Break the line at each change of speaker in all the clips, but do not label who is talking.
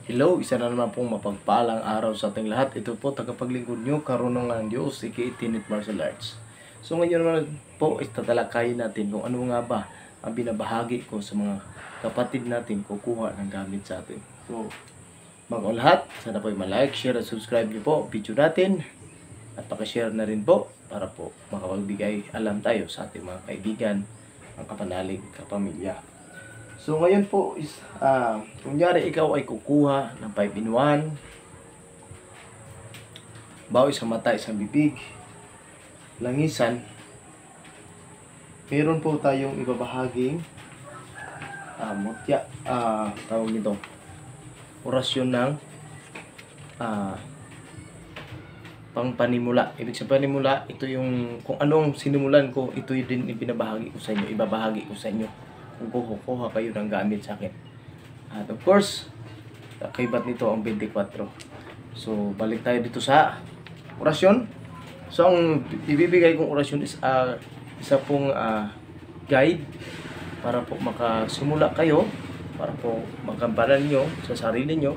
Hello, isa na naman pong mapagpalang araw sa ating lahat. Ito po, tagapaglingkod nyo, Karunungan Diyos, aka Tenet Martial Arts. So ngayon naman po, tatalakayin natin kung ano nga ba ang binabahagi ko sa mga kapatid natin kukuha ng gamit sa atin. So, bago lahat, sana po ma-like, share at subscribe nyo po video natin. At pakishare na rin po para po makapagbigay alam tayo sa ating mga kaibigan, ang kapanalig, kapamilya. So ngayon po is, kunyari ikaw ay kukuha ng 5-in-1, bawi sa mata, isang bibig, langisan, meron po tayong ibabahaging mutya, tawag nito, orasyon ng pangpanimula. Ibig sa panimula, ito yung kung anong sinimulan ko, ito din ibinabahagi ko sa inyo, ibabahagi ko sa inyo kung kukuha kayo ng gamit sa akin. At of course, kaibat nito ang 24. So, balik tayo dito sa orasyon. So, ang ibibigay kong orasyon is isa pong guide para po makasimula kayo, para po magampanan nyo sa sarili nyo,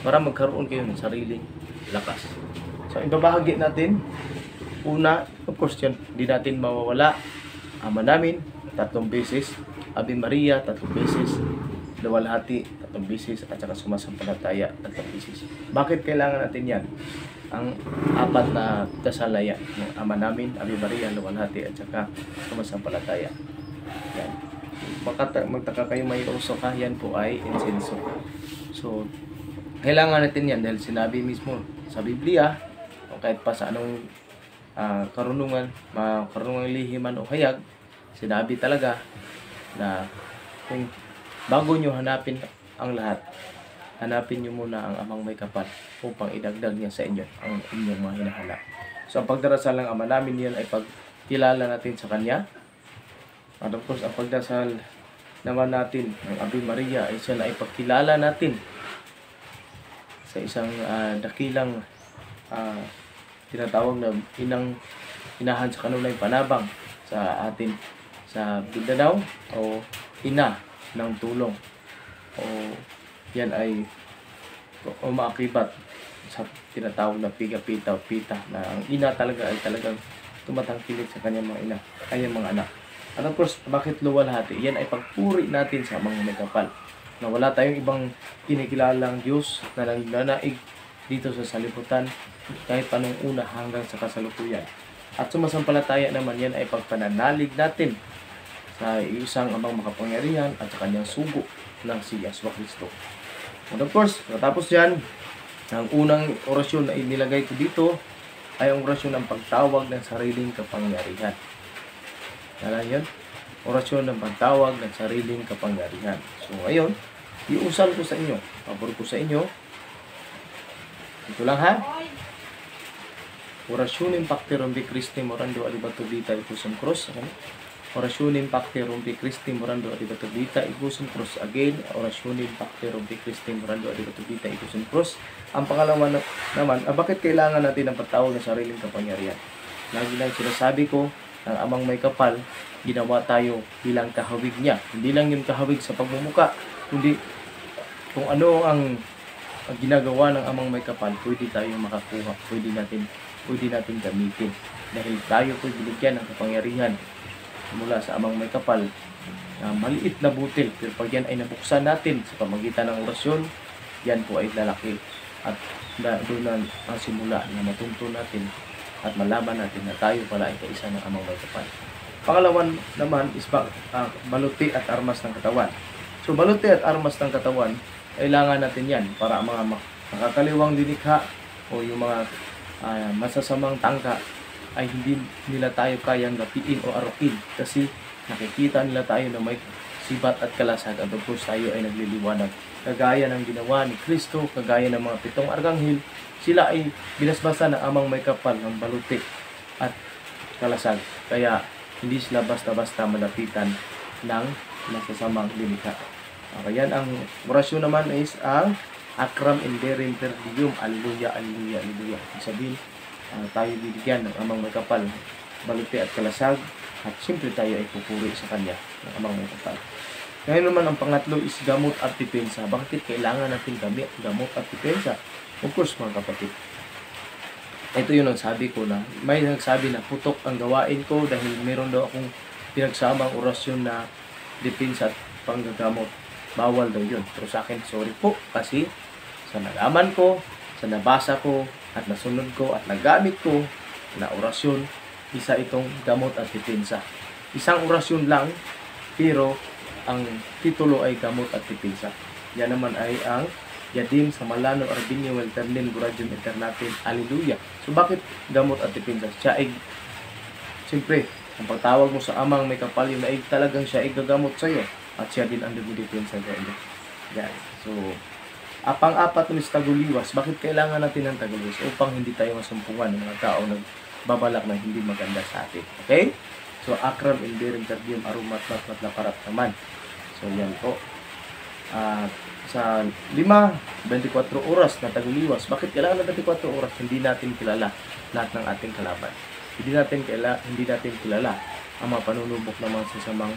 para magkaroon kayo ng sariling lakas. So, ibabahagi natin. Una, of course, yan, hindi natin mawawala. Ama namin, 3 beses. Ave Maria, 3 beses. Luwalhati, 3 beses. At saka sumasampalataya, 3 beses. Bakit kailangan natin yan? Ang 4 na dasalaya ng Ama namin, Ave Maria, luwalhati, at saka sumasampalataya. Yan. Magtaka kayo may uso ka, yan po ay insenso. So, kailangan natin yan dahil sinabi mismo sa Biblia, o kahit pa sa anong karunungan lihiman o hayag, sinabi talaga na kung bago nyo hanapin ang lahat, hanapin nyo muna ang Amang may kapal upang idagdag niya sa inyo ang inyong mga hinahanap. So, ang pagdarasal ng Ama namin yan ay pagkilala natin sa Kanya. At of course, ang pagdasal naman natin ng Ave Maria ay siya na ipagkilala natin sa isang dakilang tinatawag na inahan sa kanunay panabang sa atin sa Mindanao, o ina ng tulong, o yan ay umaakibat sa tinatawag na piga-pita o pita, na ang ina talaga ay talagang tumatangkilik sa kanyang mga ina, kanyang mga anak. At of course, bakit luwalhati? Yan ay pagpuri natin sa mga may kapal, na wala tayong ibang kinikilalang Diyos na nananaig dito sa salibutan kahit panong una hanggang sa kasalukuyan. At sumasampalataya naman, yan ay pagpananalig natin sa isang Amang makapangyarihan at sa kanyang sugo ng si Yeshua Kristo. And of course, katapos yan, ang unang orasyon na inilagay ko dito ay ang orasyon ng pagtawag ng sariling kapangyarihan. Alam yun? Orasyon ng pagtawag ng sariling kapangyarihan. So ngayon, iusal ko sa inyo, pabor ko sa inyo. Ito lang ha. Orasyonin Pacte Rumpi Christi Morando Alibato Vita Ipusum Cross. Orasyonin Pacte Rumpi Christi Morando Alibato Vita Ipusum Cross. Again, Orasyonin Pacte Rumpi Christi Morando Alibato Vita Ipusum Cross. Ang pangalawa naman, bakit kailangan natin ng pagtawag ng sariling kapangyarihan? Lagi lang sinasabi ko, ang Amang may kapal, ginawa tayo bilang kahawig niya. Hindi lang yung kahawig sa pagmumuka, kundi kung ano ang ginagawa ng Amang may kapal, pwede tayo makakuha, pwede natin gamitin. Dahil tayo po binigyan ng kapangyarihan mula sa Amang may kapal na maliit na butil. Pero pag yan ay nabuksan natin sa pamagitan ng orasyon, yan po ay lalaki. At doon na ang simula na matunto natin at malaman natin na tayo pala ay kaisa ng Amang may kapal. Pangalawan naman is baluti at armas ng katawan. So, baluti at armas ng katawan, kailangan natin yan para mga makakaliwang dinikha o yung mga masasamang tangka ay hindi nila tayo kayang gapiin o arukin, kasi nakikita nila tayo na may sibat at kalasag, at of course tayo ay nagliliwanag. Kagaya ng ginawa ni Kristo, kagaya ng mga 7 arkanghel, sila ay binasbasan ng Amang may kapal ng baluti at kalasag. Kaya hindi sila basta-basta malapitan ng masasamang dinikha. Okay, yan ang orasyon naman is ang Acram Enderim Per Diem. Alleluia, alleluia, alleluia. Sabihin, tayo bibigyan ng Amang may kapal, baluti at kalasag, at siyempre tayo ay pupuri sa Kanya ng Amang may kapal. Ngayon naman, ang pangatlo is gamot at depensa. Bakit kailangan natin gamot at depensa? Of course, mga kapatid, ito yung nagsabi ko na, may nagsabi na putok ang gawain ko dahil meron daw akong pinagsamang orasyon na depensa at panggagamot. Bawal daw yun. Pero sa akin, sorry po, kasi sa nalaman ko, sa nabasa ko, at nasunod ko, at nagamit ko na orasyon, isa itong gamot at depensa. Isang orasyon lang, pero ang titulo ay gamot at depensa. Yan naman ay ang Yadim sa Malano Arbinio Welterlin Guradium Eternatin. Alleluia. So bakit gamot at depensa? Siya ay, siyempre, ang pagtawag mo sa amang may kapal yung naig, talagang siya ay gagamot sa iyo. At siya din ang depensa sa iyo. Yan. So, pang-apat is taguliwas. Bakit kailangan natin ng taguliwas? Upang hindi tayo masumpungan ng mga tao nagbabalak na hindi maganda sa atin. Okay? So, akram indirim terdium arumat matlaparat naman. So, yan po. Sa 24 oras na taguliwas. Bakit kailangan ng 24 oras? Hindi natin kilala lahat ng ating kalaban. Hindi natin kilala ang mga panunubok ng mga sasamang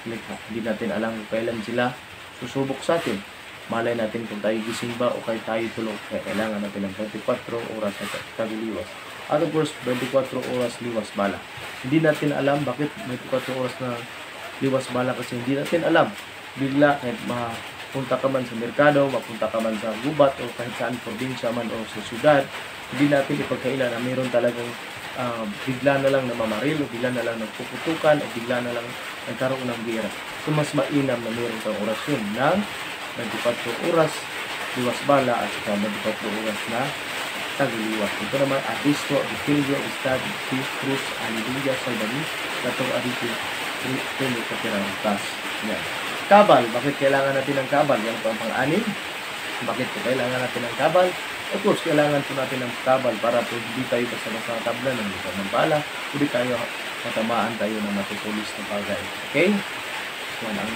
likha. Hindi natin alam kung kailan sila susubok sa atin. Malay natin kung tayo gising ba o kaya tayo tulog. Kaya kailangan natin ng 24 oras na taguliwas. At of course, 24 oras liwas bala. Hindi natin alam bakit 24 oras na liwas bala kasi hindi natin alam. Bigla kahit mapunta ka man sa merkado, mapunta ka man sa gubat o kahit saan probinsya man o sa syudad, hindi natin ipagkaila na mayroon talagang bigla na lang namamaril o bigla na lang nagpuputukan o bigla na lang nagkaroon ng gera. So mas mainam na mayroon kang orasyon ng 24 oras liwas bala at saka 24 oras na taguliwas. Ito naman, Abisto, Vigilio, Estad, Cruz, Alleluia, Salvani, Latong Ariti, Trino, Kapirangkas. Yan. Kabal. Bakit kailangan natin ng kabal? Yan po ang pang-anim. Bakit kailangan natin ng kabal? Of course, kailangan po natin ng kabal para po hindi tayo basta tabla ng lupa ng bala, hindi tayo matamaan tayo ng matutulis na bagay. Okay? So, ang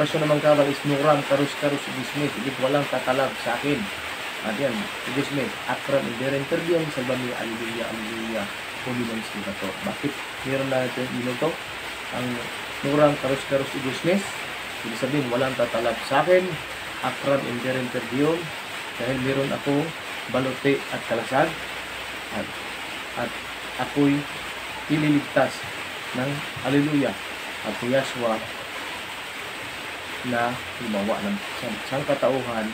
orasyon naman kabal is Nuram, Karus, Ibismit, ibig walang tatalab sa akin. At yan, Ibismit, Akram, Indirenterdium, Salvami, Alleluia, Holy Names Libator. Bakit meron natin ito? Ang Nuram, Karus, Ibismit, ibig sabihin, walang tatalab sa akin. Akram, Indirenterdium, dahil meron ako balote at kalasag at ako'y ililigtas ng Alleluia at Yahshua na gumawa ng sangkatauhan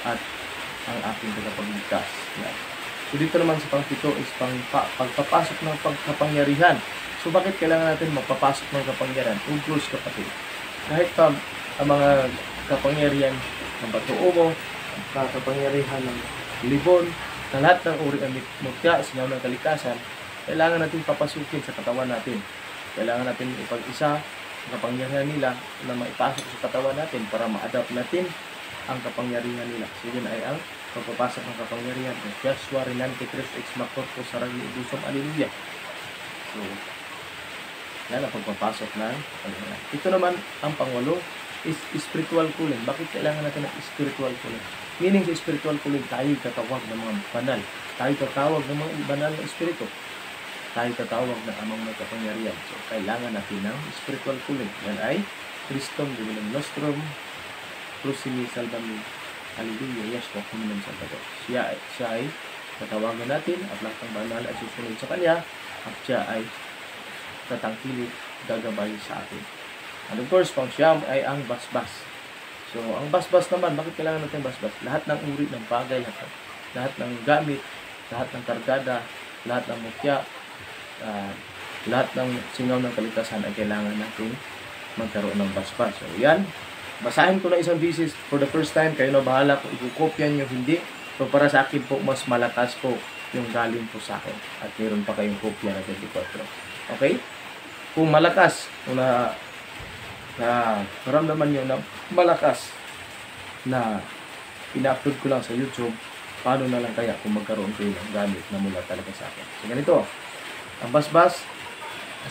at ang aking tagapagligtas. So dito naman sa pang-7 is pagpapasok ng kapangyarihan. So bakit kailangan natin magpapasok ng kapangyarihan? Uglos kapatid. Kahit pa ang mga kapangyarihan ng batuo mo, kapangyarihan ng libon, na lahat ng uri ng mutya, singaw ng kalikasan, kailangan natin papasukin sa katawan natin. Kailangan natin ipag-isa ang kapangyarihan nila na maipasok sa katawan natin para ma-adapt natin ang kapangyarihan nila. So yun ay ang pagpapasok ng kapangyarihan ng Yahshua Renante Tres Ex Makorpo Sarang Ibusom. Alleluia. So, yan ang pagpapasok ng kapangyarihan. Ito naman ang pangwalo is spiritual cooling. Bakit kailangan natin ng spiritual cooling? Meaning sa spiritual cooling, tayo tatawag ng mga banal. Tayo tatawag ng mga banal na espiritu. Tayo tatawag ng amang may kapangyarihan. So, kailangan natin ng spiritual cooling. Yan ay Christum Divinum Nostrum, Crucini Salvami, Alleluia, Yahshua, Kuminum Salvador. Siya ay tatawagan natin at lahat ng banal ay susunod sa Kanya at siya ay tatangkilik, gagabay sa atin. And of course, pang siyam ay ang basbas. So, ang basbas naman, bakit kailangan natin basbas? Lahat ng uri ng bagay, lahat ng gamit, lahat ng kargada, lahat ng mutya, lahat ng singaw ng kalikasan ay kailangan natin magkaroon ng basbas. So, yan. Basahin ko na isang bisis for the first time. Kayo na bahala kung ikukopyan nyo hindi. So, para sa akin po, mas malakas po yung galing po sa akin. At meron pa kayong kopya na 24. Okay? Kung malakas, kung naramdaman nyo na malakas na ina-upload ko lang sa YouTube, paano na lang kaya kung magkaroon kayo ng gamit na mula talaga sa akin. So ganito, ang basbas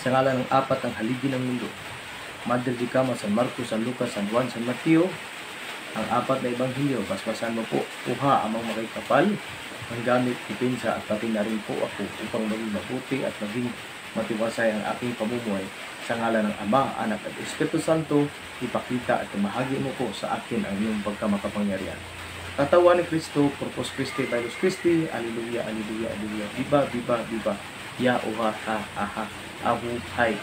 sa ngalan ng apat ng haligi ng mundo, Madre de Cama, San Marcos, San Lucas, San Juan, San Mateo, ang apat na ebanghelyo, basbasan mo po, uha amang makikapal, ang gamit, depensa at pati na rin po ako upang maging mabuti at maging matiwasay ang aking pamumuhay. Sa ngalan ng Ama, Anak at Espiritu Santo, ipakita at tumahagi mo po sa akin ang iyong pagkamakapangyarihan. Katawan ni Kristo, Corpus Christi, Pilus Christi, Alleluia, Alleluia, Alleluia, Viva, Viva, Viva, Ya, Uha, Ha, Aha, Ahu, Hay.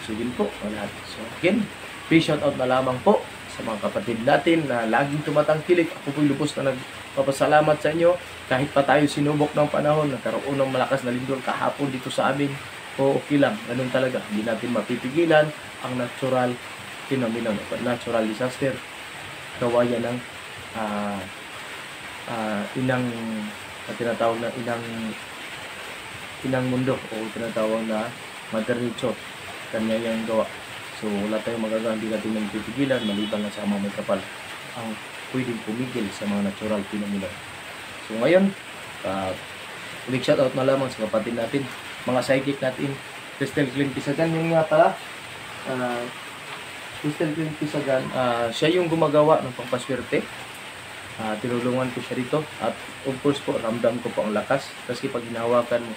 So yun po, lahat. So again, please shout out na lamang po sa mga kapatid natin na laging tumatangkilik. Ako po'y lubos na nagpapasalamat sa inyo. Kahit pa tayo sinubok ng panahon, nagkaroon ng malakas na lindol kahapon dito sa amin, o okay lang, ganun talaga. Hindi natin mapipigilan ang natural phenomenon, natural disaster. Gawayan ng inang tinatawag na inang mundo o tinatawag na Mother Nature. Kanya yung gawa. So wala tayong magagawa, hindi natin nang pipigilan maliban na sa mga may kapal ang pwedeng pumigil sa mga natural phenomenon. So ngayon, big shout out na lamang sa kapatid natin, mga psychic natin, Crystal Clint Pisagan. Yung nga pala, Crystal Clint Pisagan, siya yung gumagawa ng pampaswerte. Tinulungan ko siya dito at of course po, ramdam ko po ang lakas kasi pag hinawakan mo,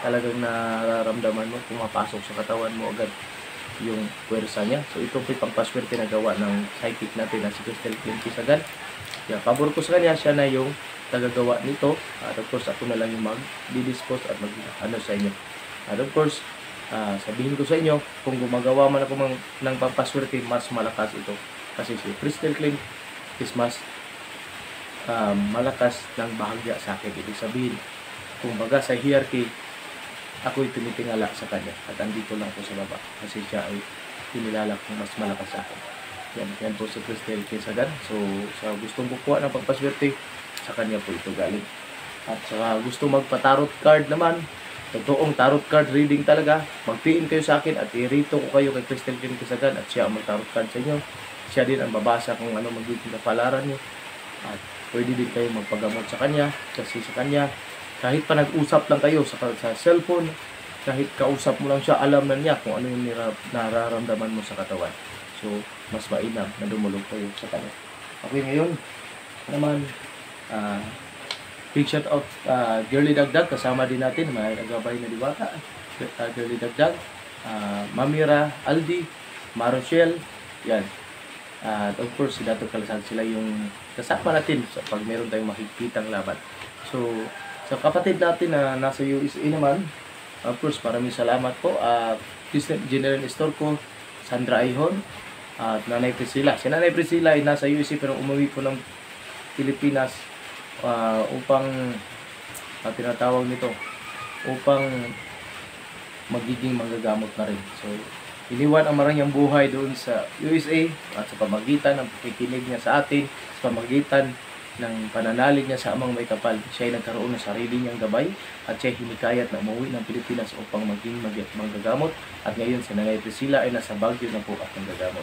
talagang nararamdaman mo, pumapasok sa katawan mo agad yung puwersa niya. So ito po yung pampaswerte na gawa ng psychic natin na si Crystal Clint Pisagan. Yeah, pabor ko sa kanya, siya na yung tagagawa nito. At of course, ako na lang yung mag-dispose at mag-ano sa inyo. At of course, sabihin ko sa inyo, kung gumagawa man ako ng pampaswerte, mas malakas ito. Kasi si Crystal Clint is mas malakas ng bahagya sa akin. Ibig sabihin, kung baga sa hierarchy, ako'y tumitingala sa kanya. At andito lang po sa baba. Kasi siya ay pinilala kong mas malakas sa akin. Yan po si Crystal Pisagan. So, sa gustong bukuha ng pagpaswerte, sa kanya po ito galing. At sa gusto magpa-tarot card naman, totoong tarot card reading talaga, mag-PM kayo sa akin at irito ko kayo kay Crystal Pisagan at siya ang mag-tarot card sa inyo. Siya din ang babasa kung ano magiging kapalaran nyo. At pwede din kayo magpagamot sa kanya. Kasi sa kanya, kahit pa nag-usap lang kayo sa cellphone, kahit kausap mo lang siya, alam na niya kung ano yung nararamdaman mo sa katawan. So, mas mainam na dumulog kayo sa kanya. Okay, ngayon naman, big shout out Girly Dagdag, kasama din natin, may nagabay na diwata, Girly Dagdag, Mamira, Aldi, Marochelle, yan. At of course, si Dato Kalasag, sila yung kasama natin pag meron tayong makikitang laban. So, sa kapatid natin na nasa USA naman, of course, maraming salamat po. General Store ko, Sandra Ihon, at Nanay Priscilla. Si Nanay Priscilla ay nasa USA pero umuwi po ng Pilipinas upang tinatawag nito, upang magiging manggagamot na rin. So, iniwan ang maranyang buhay doon sa USA at sa pamagitan ng pakikinig niya sa atin, sa pamagitan ng pananalig niya sa Amang May Kapal, siya ay nagkaroon ng sarili niyang gabay at siya ay hinikayat na umuwi ng Pilipinas upang maging manggagamot. At ngayon si Nanay Priscilla ay nasa Baguio na po at manggagamot.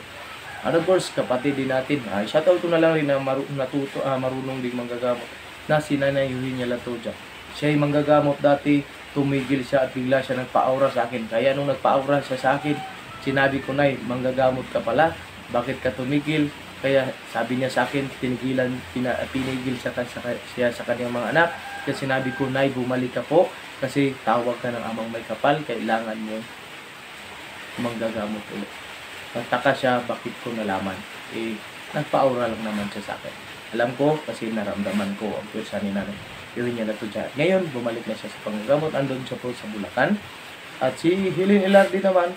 And of course, kapatid din natin, shoutout ko na lang rin na marunong din manggagamot na si Nanay Eugenia Latoja. Siya ay manggagamot dati, tumigil siya at bigla siya nagpa-aura sa akin. Kaya nung nagpa-aura siya sa akin, sinabi ko, Nay, manggagamot ka pala, bakit ka tumigil? Kaya sabi niya sa akin, pinigil siya sa kanyang mga anak. Kaya sinabi ko, Nay, bumalik ka po kasi tawag ka ng Amang May Kapal, kailangan mo manggagamot ulit. Nagtaka siya, bakit ko nalaman? Nagpa-aura lang naman siya sa akin. Alam ko kasi naramdaman ko ang pwersa ni Nanay Eugenia Latoja. Ngayon, bumalik na siya sa panggagamot. Andun siya po sa Bulacan. At si Helen Ilardi naman,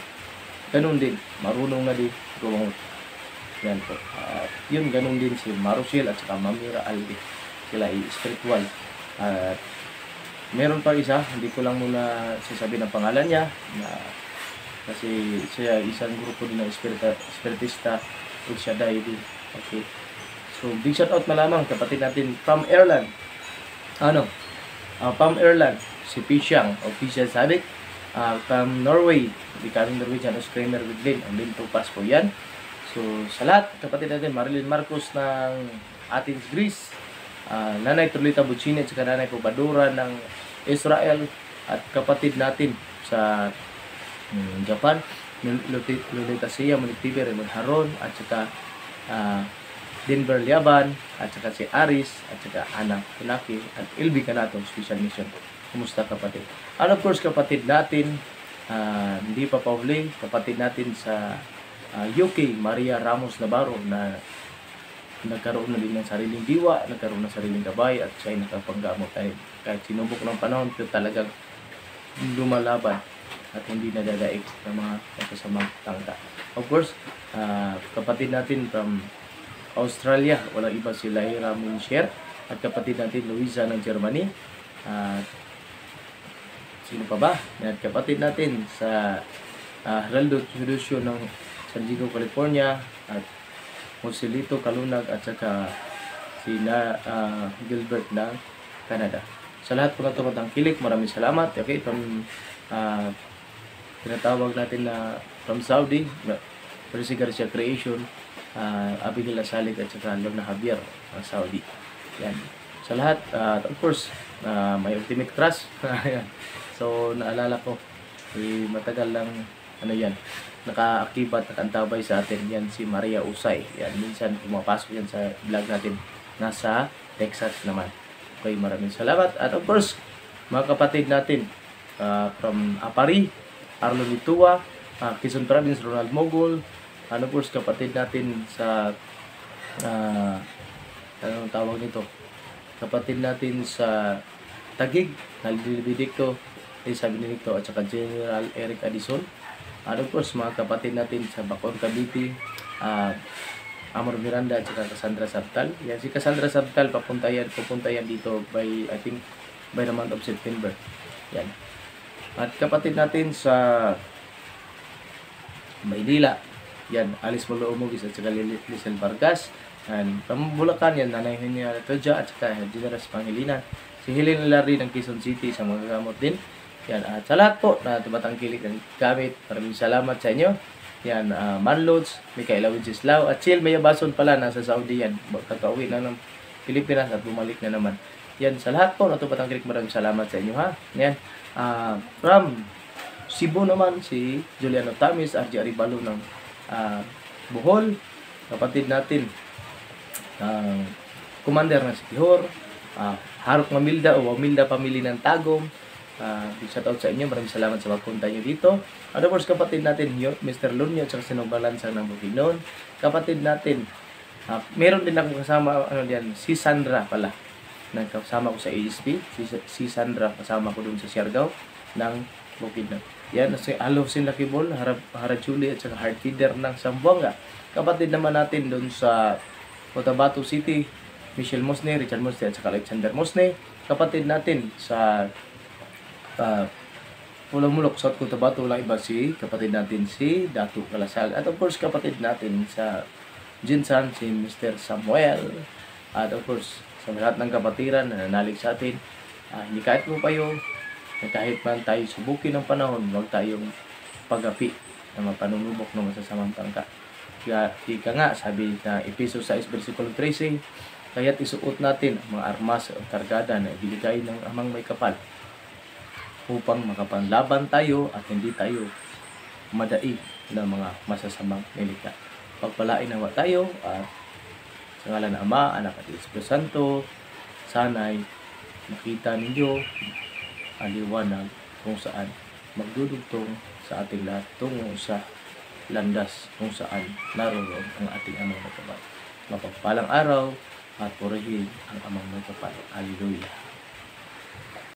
ganun din. Marunong na din gumamot. Yan po. Yun, ganun din si Marochelle at saka Mamira Aldi. Sila ay spiritual. At meron pa isa, hindi ko lang muna sasabihin ang pangalan niya. Kasi siya isang grupo din ng spiritista. O siya dahil din. Okay. So, big shout out na lamang kapatid natin from Ireland. From Ireland, si Pishang o Pishang Sadik. From Norway, becoming Norwegian as Kramer with Lynn. Ang Lynn Tupas po yan. So, sa lahat, kapatid natin, Marilyn Marcos ng Athens, Greece, Nanay Turlita Buccini at saka Nanay Pobadura ng Israel, at kapatid natin sa Japan, Lolita Sia, Manitibi, Raymond Haron, at saka Denver Liaban, at saka si Aris, at saka Ana Punaki, at Ilby Canato, Special Mission. Kumusta kapatid? And of course, kapatid natin Hindi pa pauli, kapatid natin sa UK, Maria Ramos Navarro, na nagkaroon na din ng sariling diwa, nagkaroon ng sariling gabay, at siya ay nakapanggamot. Kahit sinubok ng panahon, ito talagang lumalaban at hindi nadadaig ng mga kasamang tangka. Of course, kapatid natin from Australia, walang iba si Lyra Muncher, at kapatid natin Luisa ng Germany. Sino pa ba? At kapatid natin sa Heraldo Fiducio ng San Diego, California, at Joselito Kalunag, at saka si Gilbert ng Canada. Sa lahat po na tumatangkilik, maraming salamat. Okay, from tinatawag natin na from Saudi, Percy Garcia Creation, Abigail Asalig, at saka Lorna Javier, Saudi. Yan. Sa lahat, of course, may Ultimate Crush. So, naalala ko, matagal lang, naka-akibat, nakantabay sa atin. Yan, si Maria Usay. Yan, minsan pumapasok yan sa vlog natin. Nasa Texas naman. Okay, maraming salamat. At of course, mga kapatid natin, from Apari, Arlo Litua, Quezon Province, Ronald Mogul, and of course, kapatid natin sa, anong tawag nito? Kapatid natin sa Taguig, Naldi Benedicto, Lisa Benedicto, at saka General Eric Addison. And of course, mga kapatid natin sa Bacor, Cavite, Amor Miranda, at saka Cassandra Sabtal. Yan, si Cassandra Sabtal, pupunta yan dito by, I think, by the month of September. Yan. At kapatid natin sa Maynila, yan, Alice Molo Umugis, at saka Lisel Vargas. And from Bulacan, yan, Nanay Hinia Toja, at saka Generas Pangilinan. Si Helen Larry ng Quezon City, sa mga gamot din. Yan, at sa lahat po na tumatangkilik ng gamit, maraming salamat sa inyo. Yan, Manlods, Micaela Wenceslao, at Chill Mayabason pala, nasa Saudi yan. Kakauwi na ng Pilipinas at bumalik na naman. Yan, sa lahat po na tumatangkilik, maraming salamat sa inyo, ha. Yan, from Cebu naman, si Juliano Tamis, RJ Aribalo ng Bohol, kapatid natin, Commander ng Sikihor, Harok Mamilda o Wamilda Pamili ng Tagum. Shout out sa inyo, maraming salamat sa pagpunta nyo dito. And of course, kapatid natin Mr. Lunyo at saka Sinobalansang ng Bukidnon. Kapatid natin, meron din akong kasama, si Sandra pala, kasama ko sa ASP. Si Sandra, kasama ko dun sa Siargao ng Bukidnon. Yan, si Alosin Lakibol, Harajuli, at saka Heart Feeder ng Zamboanga. Kapatid naman natin dun sa Cotabato City, Michelle Mosne, Richard Mosne, at saka Alexander Mosne. Kapatid natin sa Pulang-Mulok, South Cotabato, walang iba si kapatid natin si Datu Kalasag. At of course, kapatid natin sa Jinsan, si Mr. Samuel. At of course, sa lahat ng kapatiran na nanalig sa atin, hindi kahit mo payo, kahit man tayo subukin ng panahon, huwag tayong pag-api na mapanunubok ng masasamang tangka. Kaya ika nga, sabi na Efesos 6 versikulo 13, kaya't isuot natin ang mga armas o kargada na ibigay ng amang may kapal upang makapanlaban tayo at hindi tayo madaig ng mga masasamang nilika. Pagpalain nawa tayo at sa ngalan ng Ama, Anak at Espiritu Santo, sana'y makita ninyo ang liwanag kung saan magdudugtong sa ating lahat tungo sa landas kung saan naroon ang ating amang may kapal. Mapagpalang araw at purihin ang amang may kapal. Hallelujah.